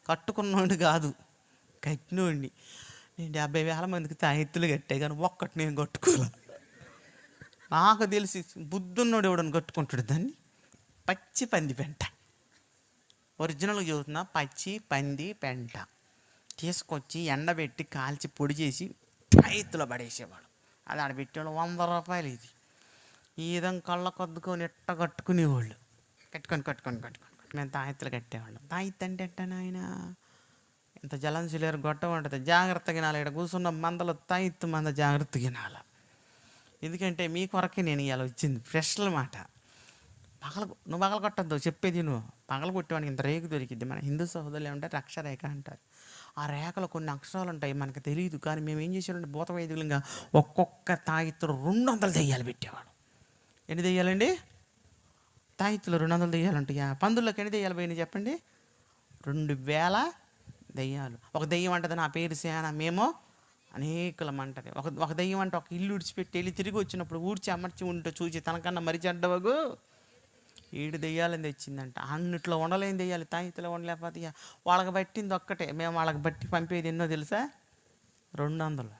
కట్టుకున్నోండి కాదు, కట్టినోండి. నేను 70,000 మందికి తాయెత్తులు కట్టే కానీ ఒక్కటి నేను కట్టుకోలే. నాకు తెలిసి బుద్ధున్నోడు ఎవడని కట్టుకుంటాడు దాన్ని? పచ్చి పంది పెంట, ఒరిజినల్గా చదువుతున్నా, పచ్చి పంది పెంట తీసుకొచ్చి ఎండబెట్టి కాల్చి పొడి చేసి తాయెత్తులో పడేసేవాడు. అది ఆడ పెట్టేవాళ్ళు 100 రూపాయలు. ఇది ఈ విధంగా కళ్ళ కొద్దుకొని ఎట్ట కట్టుకునేవాళ్ళు. కట్టుకొని మేము తాయెత్తులు కట్టేవాళ్ళం. తాయెత్తు అంటే ఎట్టా నాయన? ఇంత జలంసులేరు గొట్ట ఉంటుంది, జాగ్రత్తగా వినాలి. ఇక్కడ కూర్చున్న మందలో తాయెత్తు మంద జాగ్రత్తగా వినాలి. ఎందుకంటే మీ కొరకే నేను ఇవాళ వచ్చింది. ఫ్రెష్ల మాట. నువ్వు పగల కొట్టద్దు, చెప్పేది నువ్వు. పగల కొట్టేవాడికి ఇంత రేకు దొరికిద్ది. మన హిందూ సహోదరులు ఏమంటారు, అక్షరేఖ అంటారు. ఆ రేఖలో కొన్ని అక్షరాలు ఉంటాయి, మనకు తెలియదు. కానీ మేము ఏం చేసేవాళ్ళంటే భూత వైద్యులంగా ఒక్కొక్క తాయెత్తులు 200 దెయ్యాలు పెట్టేవాడు. ఎన్ని దెయ్యాలండి? తాయెత్తులు 200 దెయ్యాలు ఉంటాయా? పందుల్లోకి ఎన్ని దెయ్యాలు పోయినాయి చెప్పండి? 2000 దెయ్యాలు. ఒక దెయ్యం అంటది నా పేరు సేన, మేము అనేకులం అంటది. ఒక దెయ్యం అంటే ఒక ఇల్లు ఉడిచిపెట్టి వెళ్ళి తిరిగి వచ్చినప్పుడు ఊడ్చి అమర్చి ఉంటే చూసి తనకన్నా మరి చెడ్డవగు 7 దెయ్యాలని తెచ్చిందంట. అన్నిట్లో ఉండలేని దెయ్యాలు, తాయితలో ఉండలేకపోతే వాళ్ళకి పట్టింది ఒక్కటే. మేము వాళ్ళకి బట్టి పంపేది ఎన్నో తెలుసా? 200.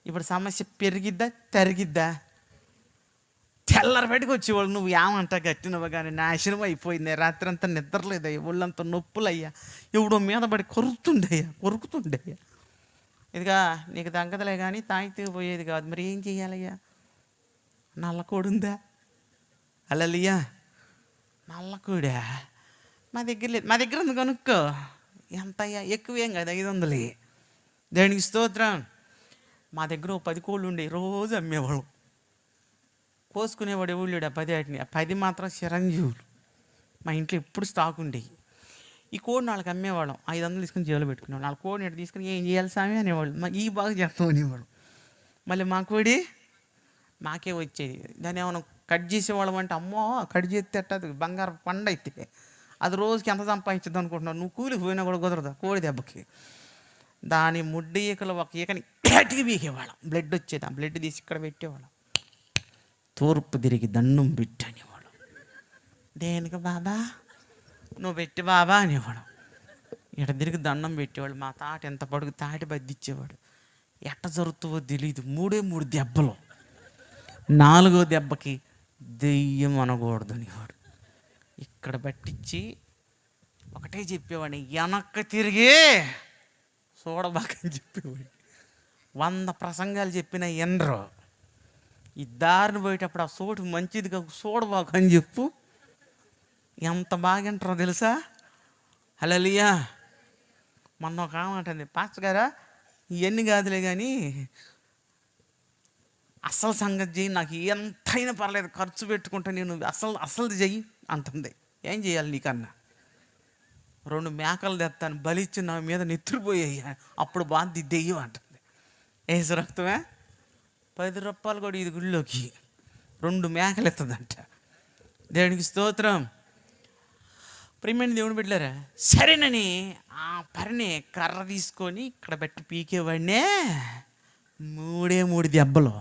ఇప్పుడు సమస్య పెరిగిద్దా తరిగిద్దా? తెల్లరి బయటకు వచ్చేవాళ్ళు నువ్వు ఏమంటా కట్టినవు కానీ నాశనం అయిపోయింది. రాత్రి అంతా నిద్రలేదయ్యా, ఒళ్ళంతా నొప్పులయ్యా, ఎవడో మీద పడి కొరుకుతుండయ్యా. ఇదిగా నీకు తగ్గదులే కానీ తాగితే పోయేది కాదు. మరి ఏం చెయ్యాలయ్యా? నల్లకోడుందా? అలలియా, నల్లకోడా మా దగ్గర లేదు. మా దగ్గర ఉంది, కనుక్కో. ఎంత అయ్యా? ఎక్కువేం కాదు, 500. దేనికి స్తోత్రం. మా దగ్గర 10 కోళ్ళు ఉండే, రోజు అమ్మేవాళ్ళం. కోసుకునేవాడు ఎవడు లేడు. ఆ 10 వాటిని, 10 మాత్రం చిరంజీవులు. మా ఇంట్లో ఎప్పుడు స్టాక్ ఉండేవి. ఈ కోడిని వాళ్ళకి అమ్మేవాళ్ళం. 500 తీసుకుని జేబులో పెట్టుకునేవాళ్ళం. వాళ్ళ కోడిని ఎట్టు తీసుకుని ఏం చేయాలి స్వామి అనేవాళ్ళు. ఈ బాగా చేస్తాం అనేవాడు. మళ్ళీ మా కోడి మాకే వచ్చేది. దాన్ని ఏమైనా కట్ చేసేవాళ్ళం అంటే, అమ్మో కట్ చేస్తే అట్టది బంగారం పండు అయితే అది రోజుకి ఎంత సంపాదించద్దు అనుకుంటున్నావు? నువ్వు కూలికి పోయినా కూడా కుదరదు కోడి దెబ్బకి. దాని ముడ్డి ఈకలు ఒక ఈకని గట్టిగా పీకేవాళ్ళం. బ్లడ్ వచ్చేది. ఆ బ్లడ్ తీసి ఇక్కడ పెట్టేవాళ్ళం. తూర్పు తిరిగి దండం పెట్టి అనేవాడు. దేనికి బాబా? నువ్వు పెట్టి బాబా అనేవాడు. ఇట తిరిగి దండం పెట్టేవాడు. మా తాట ఎంత పడుగు తాటి బద్దిచ్చేవాడు. ఎట్ట జరుగుతుందో తెలియదు. 3 దెబ్బలు. 4వ దెబ్బకి దెయ్యం అనకూడదు అనేవాడు. ఇక్కడ పట్టించి ఒకటే చెప్పేవాడిని, వెనక్కి తిరిగి చూడబాకని చెప్పేవాడు. 100 ప్రసంగాలు చెప్పిన ఎండ్రో. ఈ దారిని పోయేటప్పుడు ఆ చోటు మంచిది కాదు, చూడబాకు అని చెప్పు. ఎంత బాగా వింటారో తెలుసా? హల్లెలూయా. మొన్న ఒక ఆమంటుంది, పాస్టర్ గారా ఇవన్నీ కాదులే కానీ అసలు సంగతి చెయ్యి, నాకు ఎంతైనా పర్లేదు, ఖర్చు పెట్టుకుంటా, నేను అసలు చెయ్యి అంటుంది. ఏం చేయాలి నీకన్నా? 2 మేకలు తెస్తాను, బలిచ్చి నా మీద నెత్తురుపోయాయి, అప్పుడు బాధ దెయ్యం అంటుంది. ఏసు రక్తమే 10 రూపాయలు కూడా ఇది గుళ్ళోకి 2 మేకలు ఎత్తదంట. దేవునికి స్తోత్రం. ప్రియమైన దేవుని బిడ్డలారా, సరేనని ఆ పరిని కర్ర తీసుకొని ఇక్కడ పెట్టి పీకేవాడినే. 3 దెబ్బలు.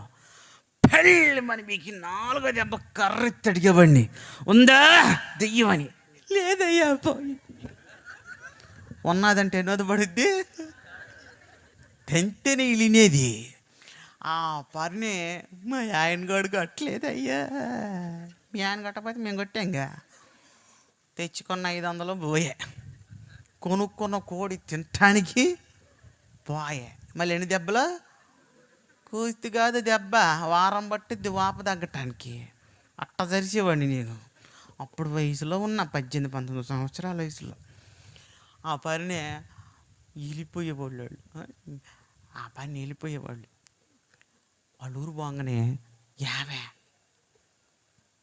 పెళ్ళి మన మీకు 4వ దెబ్బ కర్ర ఎత్తి అడిగేవాడిని, ఉందా దెయ్యం అని. లేదయ్యా పోయి. ఉన్నదంటే ఎన్నోది పడుద్ది, తెంటేనే ఇలినేది. ఆ పరిని మా ఆయన గడు కట్టలేదయ్యా. మీ ఆయన కట్టకపోతే మేము కొట్టాంగా. తెచ్చుకున్న 500 పోయే, కొనుక్కున్న కోడి తినటానికి పోయే. మళ్ళీ ఎన్ని దెబ్బలు? కూస్తి కాదు దెబ్బ, వారం పట్టిద్ది వాపు తగ్గటానికి. అట్ట జరిచేవాడిని నేను. అప్పుడు వయసులో ఉన్న 18-19 సంవత్సరాల వయసులో. ఆ పనినే వెళ్ళిపోయేవాళ్ళు. ఆ పని వెళ్ళిపోయేవాళ్ళు. వాళ్ళ ఊరు పోగానే, యావే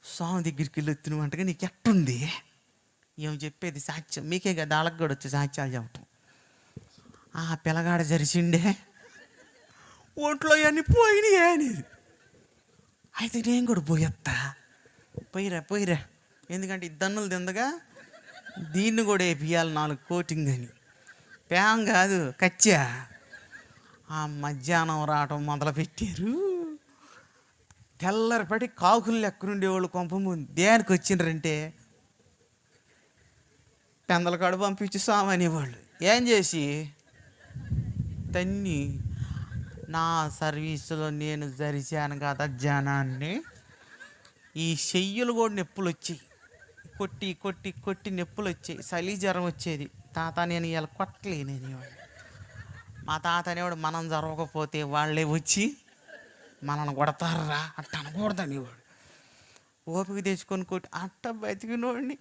స్వామి దగ్గరికి వెళ్ళి వచ్చినట్టుగా నీకు ఎట్టుంది? ఏం చెప్పేది సాక్ష్యం మీకే కదా, వాళ్ళకి కూడా వచ్చి సాక్ష్యాలు చెప్పటం. ఆ పిల్లగాడ జరిసిండే, ఒంట్లో అన్నీ పోయినాయి అనేది. అయితే నేను కూడా పోయేస్తా. పోయిరా. ఎందుకంటే 2 దన్నులు తిందగా దీన్ని కూడా వేపియాలి 4 కోటింగ్ అని. ప్యాం కాదు, కచ్చా. ఆ మధ్యాహ్నం రావటం మొదలుపెట్టారు. తెల్లరిపడి కాకులు ఎక్కడుండేవాళ్ళు కొంప ముందు. దేనికి వచ్చిండ్రంటే పెందల కాడు పంపించి స్వామి అనేవాళ్ళు. ఏం చేసి తన్ని నా సర్వీసులో నేను జరిచాను కదా జనాన్ని. ఈ చెయ్యులు కూడా నొప్పులు వచ్చాయి, కొట్టి కొట్టి కొట్టి నొప్పులు వచ్చాయి, చలి జ్వరం వచ్చేది. తాత నేను ఇలా కొట్టలేనేవాడు. మా తాత అనేవాడు మనం జరగకపోతే వాళ్ళే వచ్చి మనల్ని కొడతారా అట్ట అనకూడదనేవాడు. ఓపిక తెచ్చుకొని కొట్టి అట్ట బతికినోడిని.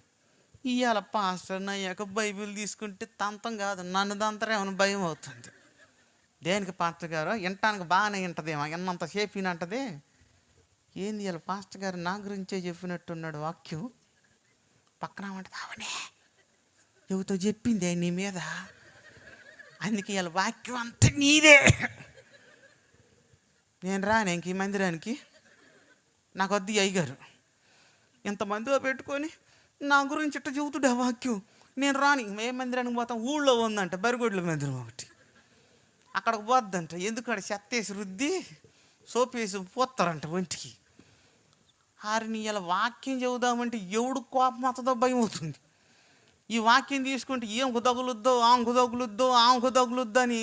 ఇవాళ పాస్టర్ అయ్యాక బైబిల్ తీసుకుంటే తంతం కాదు, నన్ను దంతరేమని భయం అవుతుంది. దేనికి పాస్టర్ గారు వినటానికి బాగానే వింటదేమో, ఎన్నంత సేపు వినంటదే. ఏంది ఇలా పాస్టర్ గారు నా గురించే చెప్పినట్టున్నాడు వాక్యం. పక్కన ఉంటుంది, అవునే ఎవరితో చెప్పిందే నీ మీద, అందుకే ఇలా వాక్యం అంతా నీదే. నేను రాను ఇంక ఈ మందిరానికి, నాకు వద్దు అయ్యగారు. ఇంతమందిలో పెట్టుకొని నా గురించి ఇట్ట చెబుతుడు ఆ వాక్యం. నేను రాని. ఏ మందిరానికి పోతాం, ఊళ్ళో ఉందంట బరిగొడ్ల మందిరం ఒకటి, అక్కడికి పోద్దంట. ఎందుకంటే చెత్తేసి రుద్ది సోపేసి పోతారంట ఒంటికి. హారిని ఇలా వాక్యం చెబుదామంటే ఎవడు కోపం వస్తుందో భయం అవుతుంది. ఈ వాక్యం తీసుకుంటే ఏం తగులుద్దో, ఆమెకు తగులుద్దో, ఆమెకు తగులుద్దో అని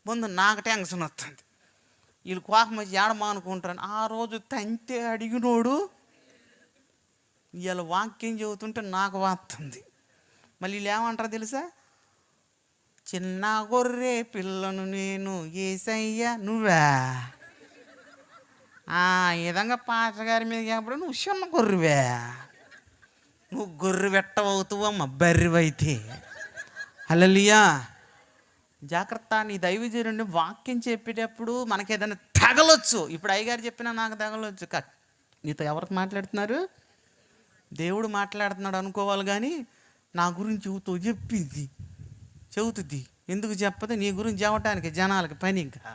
ముందు నాకు టెన్షన్ వస్తుంది. వీళ్ళు కోపం వచ్చి ఏడమానుకుంటారని. ఆ రోజు తంతే అడిగినోడు ఇలా వాక్యం చెబుతుంటే నాకు వస్తుంది. మళ్ళీ వీళ్ళు ఏమంటారు తెలుసా, చిన్న గొర్రె పిల్లను నేను యేసయ్య నువ్వా. ఈ విధంగా పాస్టర్ గారి మీద చెప్పడం నువ్వు చిన్న గొర్రెవే, నువ్వు గొర్రె వెట్టవవుతావమ్మ బర్రెవైతే. హల్లెలూయా. జాగ్రత్త, నీ దైవజనుడిని వాక్యం చెప్పేటప్పుడు మనకి ఏదైనా తగలొచ్చు. ఇప్పుడు అయ్యగారు చెప్పినా నాకు తగలొచ్చు. నీతో ఎవరికి మాట్లాడుతున్నారు, దేవుడు మాట్లాడుతున్నాడు అనుకోవాలి. కానీ నా గురించి చెబుతుంది. ఎందుకు చెప్పదు, నీ గురించి చెప్పటానికి జనాలకి పని. ఇంకా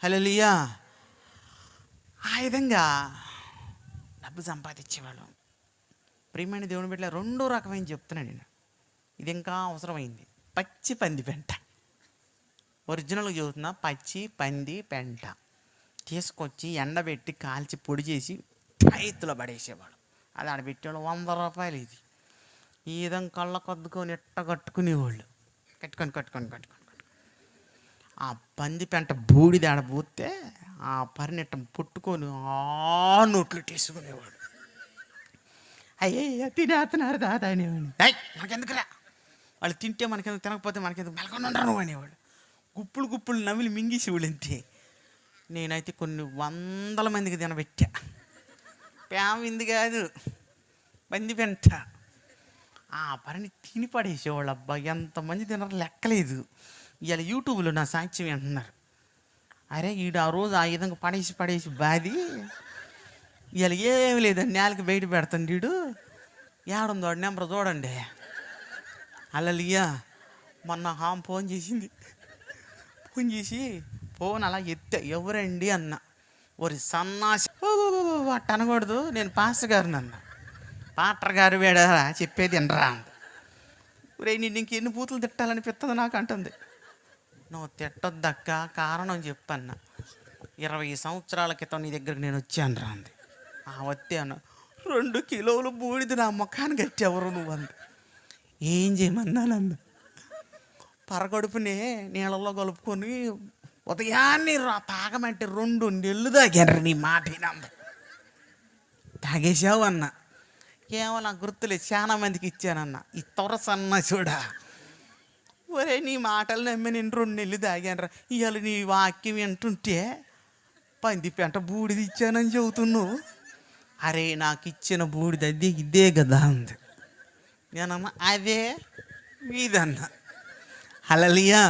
హల్లెలూయా. ఆ విధంగా డబ్బు సంపాదించేవాళ్ళు. ప్రియమైన దేవుని బిడ్డల, రెండో రకమైన చెప్తున్నాను నేను, ఇది ఇంకా అవసరమైంది. పచ్చి పంది పెంట. ఒరిజినల్గా చెబుతున్నా, పచ్చి పంది పెంట తీసుకొచ్చి ఎండబెట్టి కాల్చి పొడి చేసి రైతులో పడేసేవాడు. అది ఆడబెట్టేవాళ్ళు 100 రూపాయలు. ఇది ఈ విధంగా కళ్ళ కొద్దుకొని ఎట్ట కట్టుకునేవాళ్ళు. కట్టుకొని ఆ పంది పెంట బూడిద ఆడబోతే ఆ పరినెట్ట పుట్టుకొని ఆ నోట్లు తీసుకునేవాడు. అయ్యయ్య తినేస్తున్నారు దాదా అనేవాడు. మనకెందుకురా, వాళ్ళు తింటే మనకెందుకు, తినకపోతే మనకెందుకు, మెలకొని ఉండరు అనేవాడు. గుప్పులు నవ్వులు మింగేసేవాళ్ళు అంతే. నేనైతే కొన్ని 100 మందికి తినబెట్టా. ప్యామింది కాదు, పంది పెంట. ఆ పని తిని పడేసేవాళ్ళు. అబ్బా ఎంతమంది తినరు లెక్కలేదు. ఇవాళ యూట్యూబ్లో నా సాక్ష్యం అంటున్నారు, అరే ఈడు ఆ రోజు ఆ విధంగా పడేసి బాది ఇవాళ ఏమి లేదండి, నేలకి బయట పెడతాను వీడు. ఏడుందో వాడు నెంబర్ చూడండి. హల్లెలూయా. మొన్న ఫోన్ చేసి ఫోన్ అలా ఎత్తా, ఎవరండి అన్న. ఒరి సన్నాసి అట్ట అనకూడదు, నేను పాస్టర్ గారిని అన్న. పాస్టర్ గారు వేడా చెప్పేది వినరా. ఒరే నేను ఇంకెన్ని బూతులు తిట్టాలనిపిస్తుంది నాకు అంటుంది. నువ్వు తిట్టొద్దక్క, కారణం చెప్పన్న. 20 సంవత్సరాల క్రితం నీ దగ్గరికి నేను వచ్చాను రా అంది. వస్తే అన్న, 2 కిలోలు బూడిది నా ముఖాన్ని కట్టేవరు నువ్వు అంది. ఏం చేయమన్నానన్న, పరగడుపునే నీళ్ళలో కలుపుకొని ఉదయాన్నే తాగమంటే 2 నెలలు తాగారు. నీ మాట వినంద తాగేసావు అన్న. ఏమో నాకు గుర్తులేదు, చాలా మందికి ఇచ్చానన్న. ఈ తొరసన్న చూడా, ఒరే నీ మాటలు నమ్మి నేను 2 నెలలు తాగానరా. ఇవాళ నీ వాక్యం వింటుంటే పంది పెంట బూడిది ఇచ్చానని చెబుతున్నావు. అరే నాకు ఇచ్చిన బూడిద అదే ఇదే కదా అంది. నేనమ్మా అదే మీదన్న. హల్లెలూయా.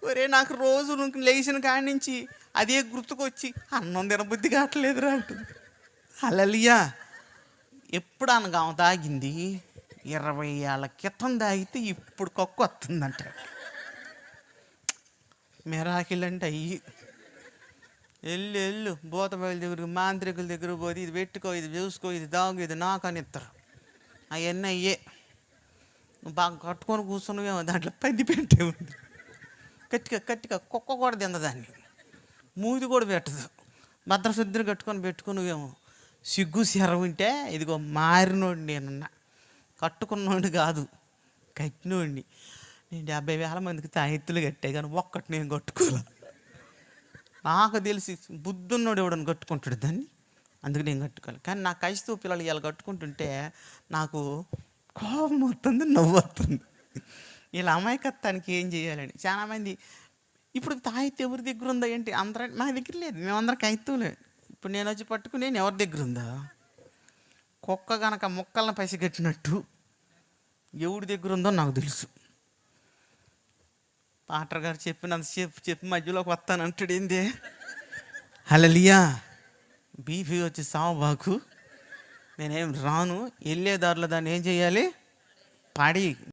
ఒరే నాకు రోజు లేచిన కాడి నుంచి అదే గుర్తుకొచ్చి అన్నం తినబుద్ధి కావట్లేదురా అంటుంది. హల్లెలూయా. ఎప్పుడు అనగా తాగింది 20 ఏళ్ళ క్రితం తాగితే ఇప్పుడు కక్కు వస్తుందంట. మిరాకిల్ అంటే అయ్యి. వెళ్ళు బోతబయల దగ్గర, మాంత్రికుల దగ్గర పోతే ఇది పెట్టుకో, ఇది చూసుకో, ఇది దాగు, ఇది నాకు అని ఇస్తారు. అవన్నీ అయ్యే. నువ్వు బాగా కట్టుకొని కూర్చున్నావేమో, దాంట్లో పంది పెట్టే ఉంది. గట్టిగా కుక్క కూడా తిందదాన్ని, మూది కూడా పెట్టదు. భద్రశుద్ధిని పెట్టుకున్నావేమో. సిగ్గు శరం ఉంటే ఇదిగో మారినోడు నేనున్నా, కట్టుకున్నోడిని కాదు, కట్టినోడిని. నేను 70,000 మందికి తాయెత్తులు కట్టే కానీ ఒక్కటి నేను కట్టుకోలే. నాకు తెలిసి బుద్ధున్నోడు ఎవడని కట్టుకుంటాడు దాన్ని, అందుకు నేను కట్టుకోవాలి. కానీ నా క్రైస్తవ పిల్లలు ఇలా కట్టుకుంటుంటే నాకు కోపం వస్తుంది, నవ్వు వస్తుంది. వీళ్ళ అమాయకత్వానికి ఏం చేయాలని. చాలామంది ఇప్పుడు తాయెత్తు ఎవరి దగ్గర ఉందా ఏంటి, అందరూ మా దగ్గర లేదు, మేమందరం కైత్తులే. ఇప్పుడు నేను వచ్చి పట్టుకుని నేను ఎవరి దగ్గర ఉందా, కుక్క కనుక ముక్కలను పసిగట్టినట్టు ఎవరి దగ్గర ఉందో నాకు తెలుసు. పాటర్ గారు చెప్పినంత చెప్పి మధ్యలోకి వస్తానంటాడు. ఏంది హల్లెలూయా, బీపీ వచ్చి సావబాకు, నేనేం రాను. వెళ్ళే దారిలో దాన్ని ఏం చేయాలి, పడి